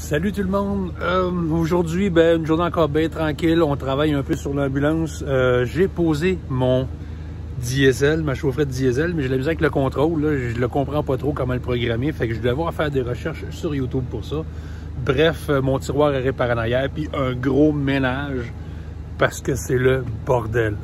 Salut tout le monde! Aujourd'hui, une journée encore bien tranquille. On travaille un peu sur l'ambulance. J'ai posé mon diesel, ma chaufferette diesel, mais j'ai la misère avec le contrôle. Là. Je ne comprends pas trop comment le programmer. Fait que je vais devoir faire des recherches sur YouTube pour ça. Bref, mon tiroir est réparé en arrière, puis un gros ménage parce que c'est le bordel.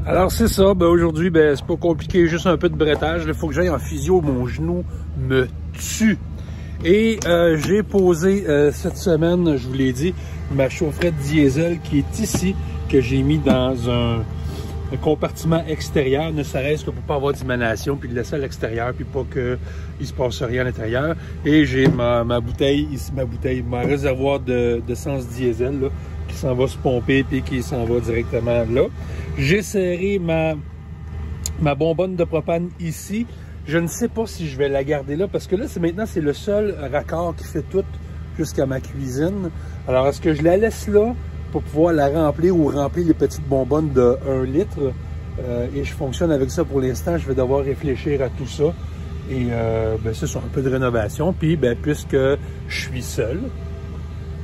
Alors c'est ça, aujourd'hui, c'est pas compliqué, juste un peu de brettage. Il faut que j'aille en physio, mon genou me tue. Et j'ai posé cette semaine, je vous l'ai dit, ma chaufferette diesel qui est ici, que j'ai mis dans un compartiment extérieur, ne serait-ce que pour pas avoir d'émanation, puis le laisser à l'extérieur, puis pas qu'il se passe rien à l'intérieur. Et j'ai ma bouteille, ici ma réservoir d'essence diesel, là, qui s'en va se pomper, puis qui s'en va directement là. J'ai serré ma bonbonne de propane ici. Je ne sais pas si je vais la garder là, parce que là, maintenant, c'est le seul raccord qui fait tout jusqu'à ma cuisine. Alors, est-ce que je la laisse là pour pouvoir la remplir ou remplir les petites bonbonnes de 1 litre? Et je fonctionne avec ça pour l'instant. Je vais devoir réfléchir à tout ça. Et c'est sur un peu de rénovation. Puis, puisque je suis seul,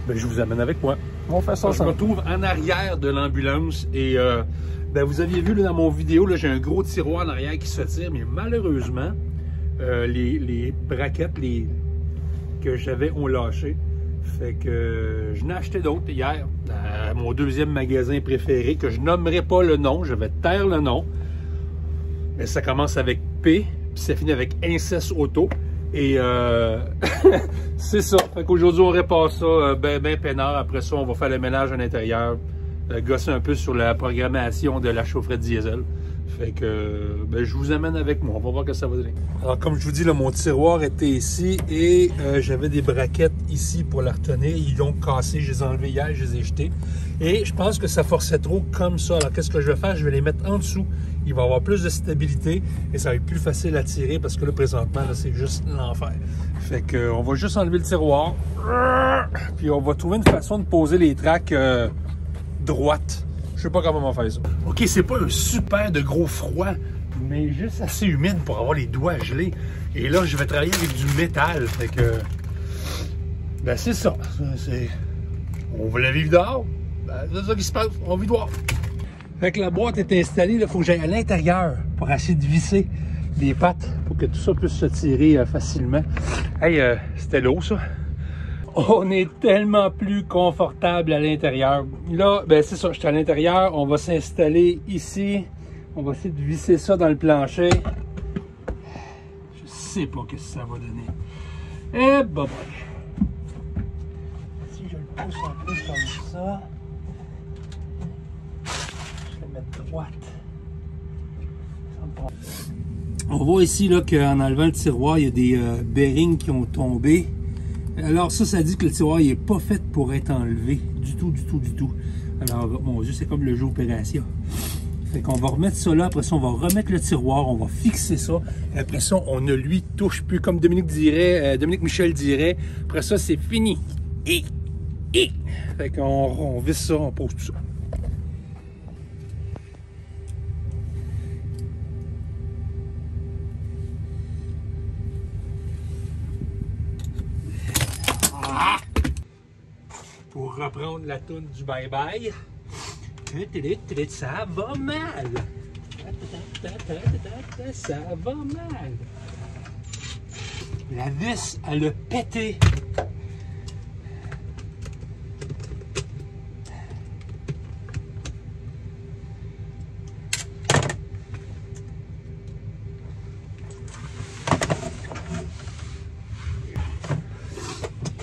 je vous amène avec moi. On fait ça. Je me retrouve en arrière de l'ambulance et vous aviez vu là, dans mon vidéo, j'ai un gros tiroir en arrière qui se tire, mais malheureusement, les braquettes que j'avais ont lâché. Fait que je n'ai acheté d'autres hier à mon deuxième magasin préféré, que je nommerai pas le nom, je vais taire le nom. Mais ça commence avec P, puis ça finit avec Inceste Auto. Et c'est ça. Fait qu'aujourd'hui, on répare ça ben peinard. Après ça, on va faire le ménage à l'intérieur, gosser un peu sur la programmation de la chaufferette diesel. Fait que je vous amène avec moi. On va voir que ça va donner. Alors, comme je vous dis, là, mon tiroir était ici et j'avais des braquettes ici pour la retenir. Ils l'ont cassé. Je les ai enlevés hier, je les ai jetés. Et je pense que ça forçait trop comme ça. Alors, qu'est-ce que je vais faire? Je vais les mettre en dessous. Il va avoir plus de stabilité et ça va être plus facile à tirer parce que là, présentement, c'est juste l'enfer. Fait que on va juste enlever le tiroir. Puis on va trouver une façon de poser les tracks droites. Je sais pas comment on va faire ça. OK, c'est pas un super de gros froid, mais juste assez humide pour avoir les doigts gelés. Et là, je vais travailler avec du métal. Fait que, c'est ça. On va la vivre dehors. C'est ça qui se passe. On va vivre dehors. Fait que la boîte est installée. Il faut que j'aille à l'intérieur pour essayer de visser les pattes pour que tout ça puisse se tirer facilement. Hey, c'était l'eau, ça. On est tellement plus confortable à l'intérieur. Là, c'est ça, je suis à l'intérieur. On va s'installer ici. On va essayer de visser ça dans le plancher. Je sais pas ce que ça va donner. Et bye bye. Si je le pousse un peu comme ça, je vais le mettre droite. On voit ici là qu'en enlevant le tiroir, il y a des bearings qui ont tombé. Alors ça dit que le tiroir n'est pas fait pour être enlevé. Du tout. Alors, mon Dieu, c'est comme le jeu Opération. Fait qu'on va remettre ça là. Après ça, on va remettre le tiroir. On va fixer ça. Et après ça, on ne lui touche plus. Comme Dominique Michel dirait. Après ça, c'est fini. Fait qu'on visse ça, on pose tout ça. Pour reprendre la toune du bye-bye. Ça va mal. Ça va mal. La vis, elle a pété.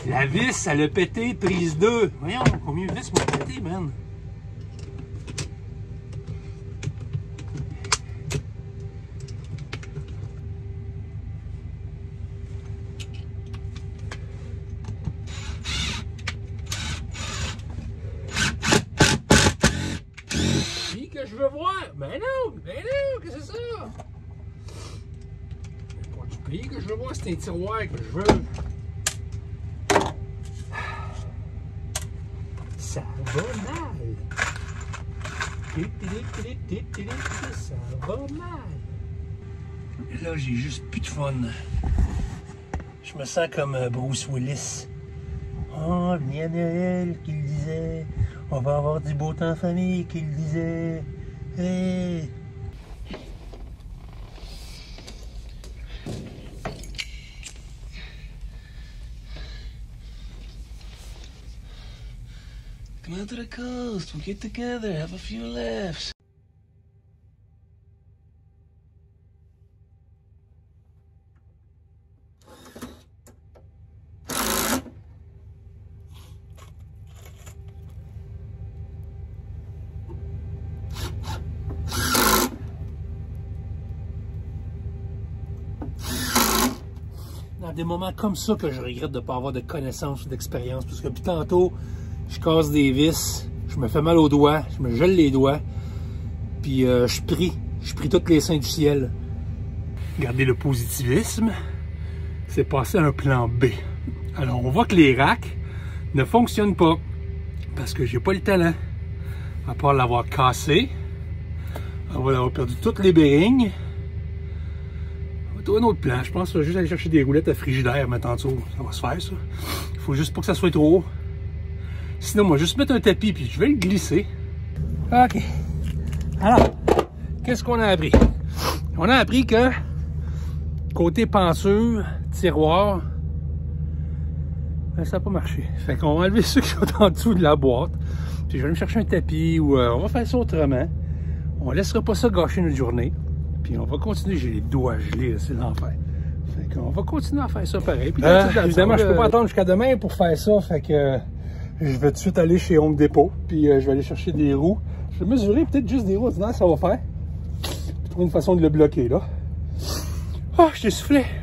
La vis, elle a pété, prise 2. Voyons, combien de vis m'ont pété, man? Mais non, qu'est-ce que c'est ça? C'est pas du pays que je veux voir, c'est un tiroir que je veux. Ça va mal. Ça va mal. Et là, j'ai juste plus de fun. Je me sens comme Bruce Willis. Oh, venez à Noël, qu'il disait. On va avoir du beau temps en famille, qu'il disait. Hey. Come out to the coast, we'll get together, have a few laughs. Dans des moments comme ça que je regrette de ne pas avoir de connaissances ou d'expérience, parce que depuis tantôt, je casse des vis, je me fais mal aux doigts, je me gèle les doigts, puis je prie tous les saints du ciel. Regardez le positivisme, c'est passé à un plan B. Alors on voit que les racks ne fonctionnent pas, parce que j'ai pas le talent, à part l'avoir cassé, avoir perdu toutes les bearings. Un autre plan, je pense que je vais juste aller chercher des roulettes à frigidaire mettre en dessous. Ça va se faire ça. Il faut juste pas que ça soit trop haut. Sinon, moi, juste mettre un tapis puis je vais le glisser. OK. Alors, qu'est-ce qu'on a appris? On a appris que côté pensure, tiroir, ben, ça n'a pas marché. Fait qu'on va enlever ceux qui sont en dessous de la boîte. Puis je vais aller me chercher un tapis ou on va faire ça autrement. On laissera pas ça gâcher notre journée. Puis on va continuer, j'ai les doigts gelés, c'est l'enfer. Fait qu'on va continuer à faire ça pareil. Puis évidemment, je peux pas attendre jusqu'à demain pour faire ça, fait que je vais tout de suite aller chez Home Depot, puis je vais aller chercher des roues. Je vais mesurer peut-être juste des roues ordinaires, ça va faire. Puis trouver une façon de le bloquer, là. Ah, je t'ai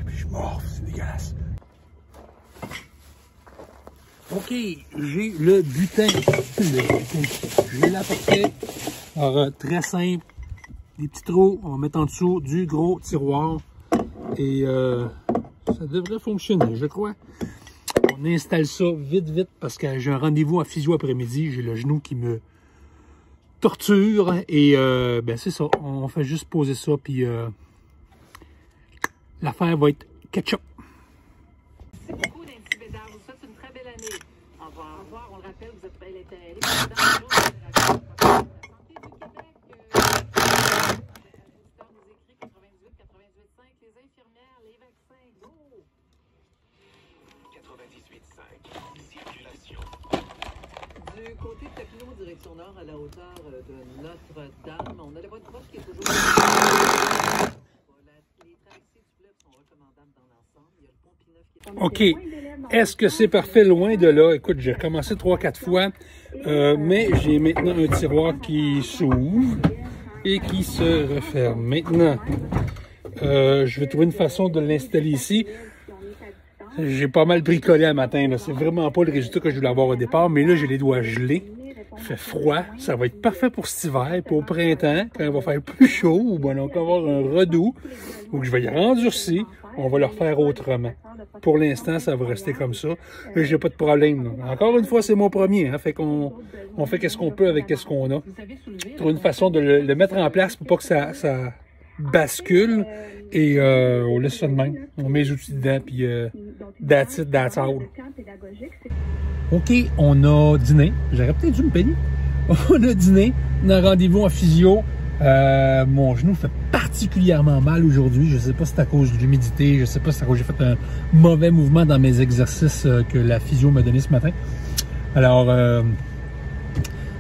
puis je morfle, c'est dégueulasse. OK, j'ai le butin. Je l'ai apporté. Alors, très simple. Des petits trous, on va mettre en dessous du gros tiroir et ça devrait fonctionner, je crois. On installe ça vite parce que j'ai un rendez-vous en physio après-midi, j'ai le genou qui me torture et ben c'est ça, on fait juste poser ça puis l'affaire va être ketchup. Merci beaucoup d'un petit bédard, vous souhaite une très belle année. Au revoir. Au revoir, on le rappelle, vous êtes les présidents de les infirmières, les vaccins, go! 98.5, circulation. Du côté de Tacno, direction nord, à la hauteur de Notre-Dame, on a la voie de droite qui est toujours... Les traversées du fleuve sont recommandables dans l'ensemble. Il y a le pont Pineuf qui est... OK. Est-ce que c'est parfait? Loin de là. Écoute, j'ai recommencé 3-4 fois, mais j'ai maintenant un tiroir qui s'ouvre et qui se referme. Maintenant... je vais trouver une façon de l'installer ici. J'ai pas mal bricolé un matin. C'est vraiment pas le résultat que je voulais avoir au départ. Mais là, j'ai les doigts gelés. Il fait froid. Ça va être parfait pour cet hiver. Puis au printemps, quand il va faire plus chaud, ou ben, on va avoir un redout, ou je vais y rendurcir, on va le refaire autrement. Pour l'instant, ça va rester comme ça. Mais j'ai pas de problème. Là. Encore une fois, c'est mon premier. Hein, fait qu'on fait qu'est-ce qu'on peut avec qu'est-ce qu'on a. Trouver une façon de le mettre en place pour pas que ça bascule et on laisse ça de même. On met les outils dedans, puis that's it, that's all. OK, on a dîné. J'aurais peut-être dû me payer. On a dîné. On a un rendez-vous en physio. Mon genou fait particulièrement mal aujourd'hui. Je ne sais pas si c'est à cause de l'humidité. Je ne sais pas si c'est à cause que j'ai fait un mauvais mouvement dans mes exercices que la physio m'a donné ce matin. Alors,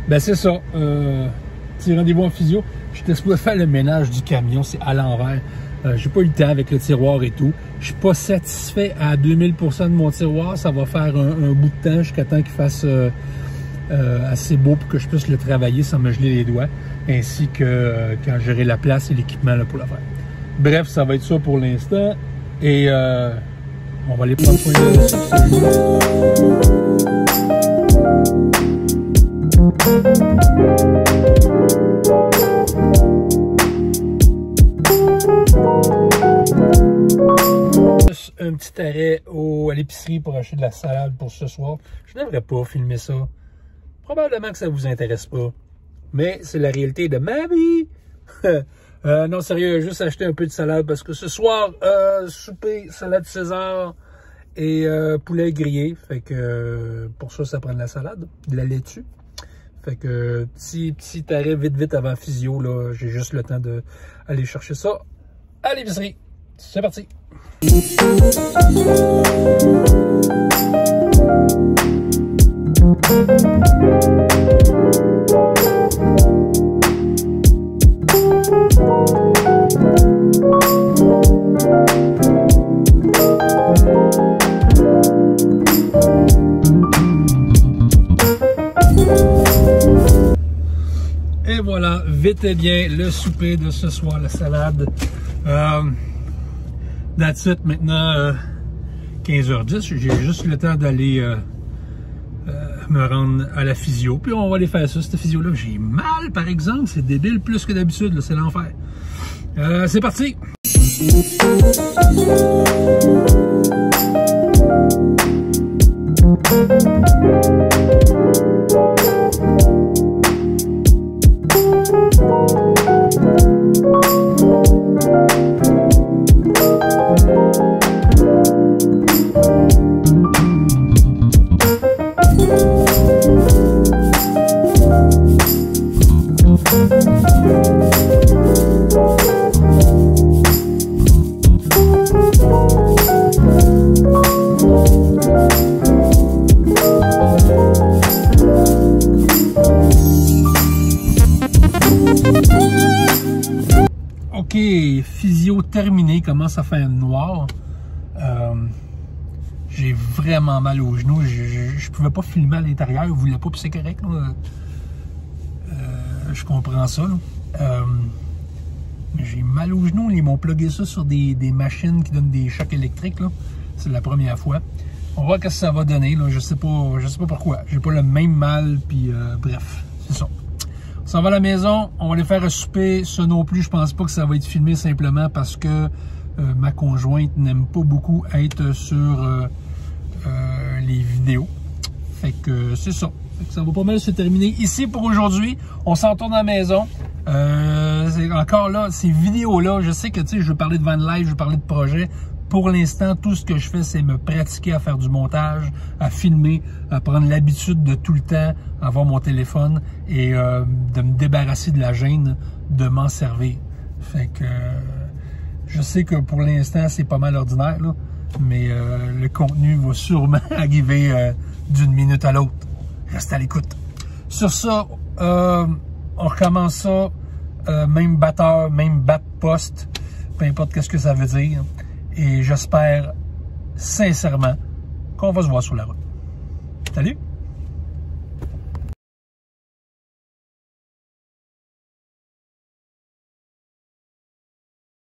ben c'est ça. Petit rendez-vous en physio. J'étais supposé faire le ménage du camion, c'est à l'envers. J'ai pas eu le temps avec le tiroir et tout. Je suis pas satisfait à 2000% de mon tiroir. Ça va faire un bout de temps jusqu'à temps qu'il fasse assez beau pour que je puisse le travailler sans me geler les doigts. Ainsi que quand j'aurai la place et l'équipement pour le faire. Bref, ça va être ça pour l'instant. Et on va aller prendre soin de ça. Juste un petit arrêt à l'épicerie pour acheter de la salade pour ce soir. Je ne devrais pas filmer ça. Probablement que ça vous intéresse pas. Mais c'est la réalité de ma vie. Non, sérieux, juste acheter un peu de salade parce que ce soir, souper, salade César et poulet grillé. Fait que pour ça prend de la salade, de la laitue. Fait que petit arrêt vite avant physio, là, j'ai juste le temps d'aller chercher ça à l'épicerie. C'est parti! Et voilà, vite et bien, le souper de ce soir, la salade. That's it, maintenant 15h10, j'ai juste le temps d'aller me rendre à la physio. Puis on va aller faire ça, cette physio-là. J'ai mal, par exemple, c'est débile plus que d'habitude, c'est l'enfer. C'est parti! Ok, physio terminé, commence à faire noir. J'ai vraiment mal aux genoux. Je pouvais pas filmer à l'intérieur, je voulais pas, puis c'est correct. Je comprends ça. J'ai mal aux genoux. Ils m'ont plugué ça sur des machines qui donnent des chocs électriques. C'est la première fois. On va voir ce que ça va donner. Là. Je sais pas pourquoi. J'ai pas le même mal, puis bref, c'est ça. On s'en va à la maison, on va aller faire un souper. Ça non plus, je pense pas que ça va être filmé simplement parce que ma conjointe n'aime pas beaucoup être sur les vidéos. Fait que c'est ça. Fait que ça va pas mal se terminer ici pour aujourd'hui. On s'en retourne à la maison. Encore là, ces vidéos-là, je sais que tu sais, je veux parler de van life, je veux parler de projet. Pour l'instant, tout ce que je fais, c'est me pratiquer à faire du montage, à filmer, à prendre l'habitude de tout le temps avoir mon téléphone et de me débarrasser de la gêne de m'en servir. Fait que je sais que pour l'instant, c'est pas mal ordinaire, là, mais le contenu va sûrement arriver d'une minute à l'autre. Reste à l'écoute. Sur ça, on recommence ça, même batteur, même bat-poste, peu importe qu'est-ce que ça veut dire. Et j'espère sincèrement qu'on va se voir sur la route. Salut!